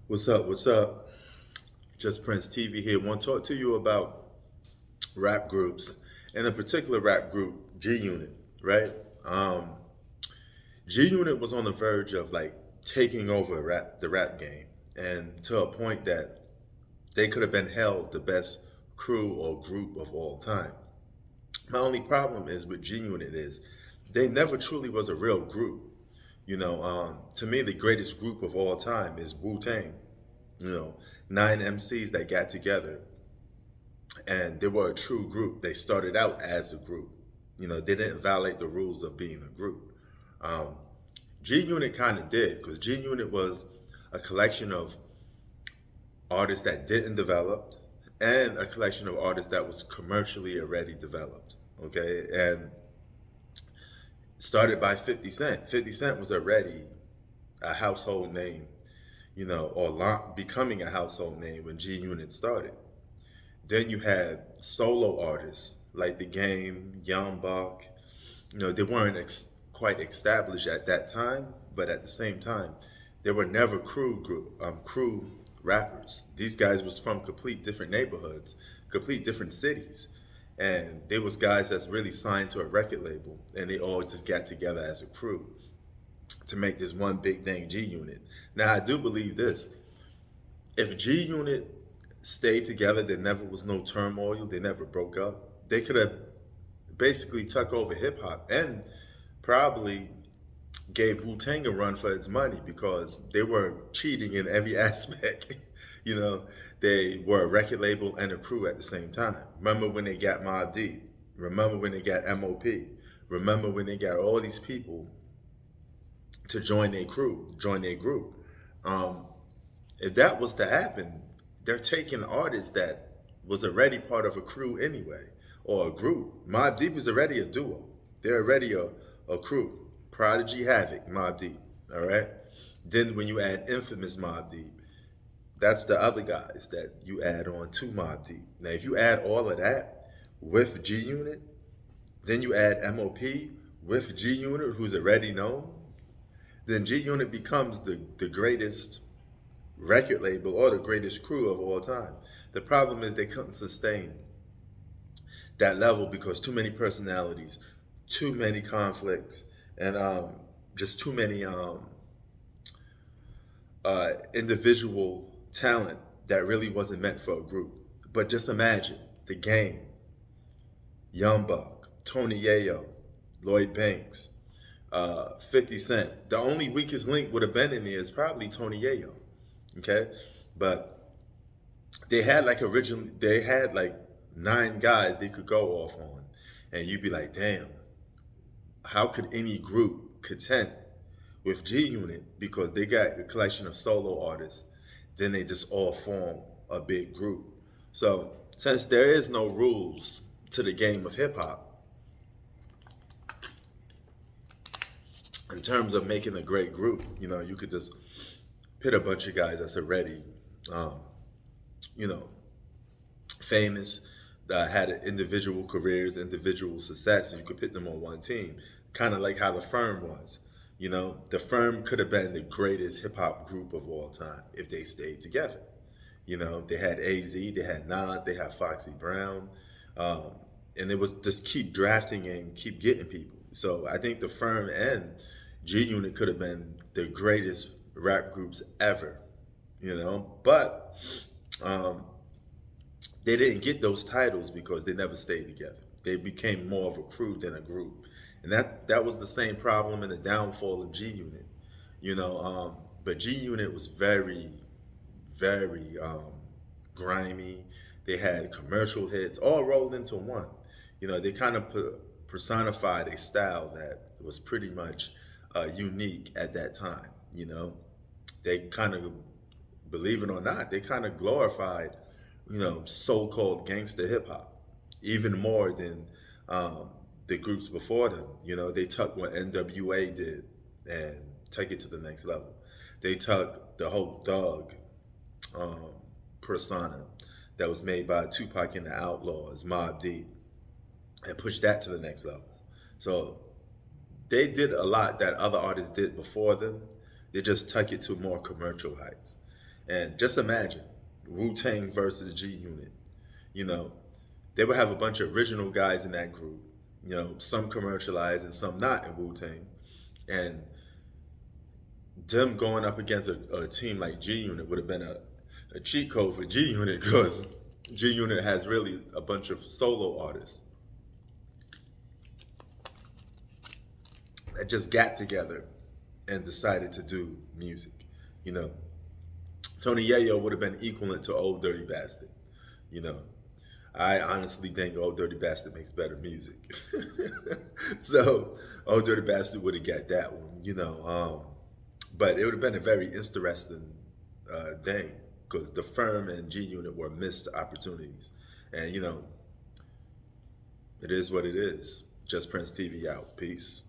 What's up? What's up? Just Prince TV here. Want to talk to you about rap groups, and a particular rap group, G Unit, right? Um, G Unit was on the verge of like taking over the rap game, and to a point that they could have been held the best crew or group of all time. My only problem is with G Unit is they never truly was a real group. To me, the greatest group of all time is Wu Tang. You know, nine MCs that got together and they were a true group. They started out as a group. They didn't violate the rules of being a group. Um, G Unit kind of did because G Unit was a collection of artists that didn't develop and a collection of artists that was commercially already developed. Okay, and started by 50 Cent. 50 Cent was already a household name, becoming a household name when G Unit started. Then you had solo artists like The Game, Young Buck. They weren't quite established at that time, but at the same time, they were never crew rappers. These guys was from complete different neighborhoods, complete different cities, and they was guys that's really signed to a record label, and they all just got together as a crew to make this one big thing, G Unit. Now I do believe this: if G Unit stayed together, there never was no turmoil. They never broke up. They could have basically took over hip hop and probably gave Wu Tang a run for its money because they were cheating in every aspect. you know, they were a record label and a crew at the same time. Remember when they got Mob Deep? Remember when they got MOP? Remember when they got all these people to join their crew, join their group? Um, if that was to happen, they're taking artists that was already part of a crew anyway, or a group. Mob Deep is already a duo. They're already a crew. Prodigy Havoc, Mob Deep. All right. Then when you add Infamous Mob Deep, that's the other guys that you add on to Mob Deep. Now, if you add all of that with G Unit, then you add MOP with G Unit, who's already known, then G Unit becomes the greatest record label or the greatest crew of all time. The problem is they couldn't sustain that level because too many personalities, too many conflicts, and just too many individual talent that really wasn't meant for a group. But just imagine The Game, Young Buck, Tony Yayo, Lloyd Banks, 50 Cent. The only weakest link would have been in there is probably Tony Yayo. Okay, but they had like nine guys they could go off on, and you'd be like, damn, how could any group contend with G Unit because they got a collection of solo artists, then they just all form a big group. So since there is no rules to the game of hip hop in terms of making a great group, you could just pit a bunch of guys that's already, um, you know, famous, that had individual careers, individual success, and you could put them on one team, kind of like how the Firm was. The Firm could have been the greatest hip hop group of all time if they stayed together. They had AZ, they had Nas, they had Foxy Brown, um, and it was just keep drafting and keep getting people. So I think the Firm and G Unit could have been the greatest rap groups ever. But um, they didn't get those titles because they never stayed together. They became more of a crew than a group, and that was the same problem in the downfall of G Unit. But G Unit was very, very grimy. They had commercial hits all rolled into one. They kind of personified a style that was pretty much unique at that time. They kind of, believe it or not, they kind of glorified, so-called gangster hip hop, even more than um, the groups before them. They took what NWA did and take it to the next level. They took the whole thug um, persona that was made by Tupac and the Outlaws, Mobb Deep, and pushed that to the next level. So they did a lot that other artists did before them. They just took it to more commercial heights. And just imagine Wu-Tang versus G Unit. You know, they would have a bunch of original guys in that group. You know, some commercialized and some not in Wu-Tang. And them going up against a team like G Unit would have been a cheat code for G Unit because G Unit has really a bunch of solo artists that just got together and decided to do music. You know, Tony Yayo would have been equivalent to Old Dirty Bastard. You know, I honestly think Old Dirty Bastard makes better music. So Old Dirty Bastard would have got that one. But it would have been a very interesting thing because the firm and G Unit were missed opportunities, and it is what it is. Just Prince TV out. Peace.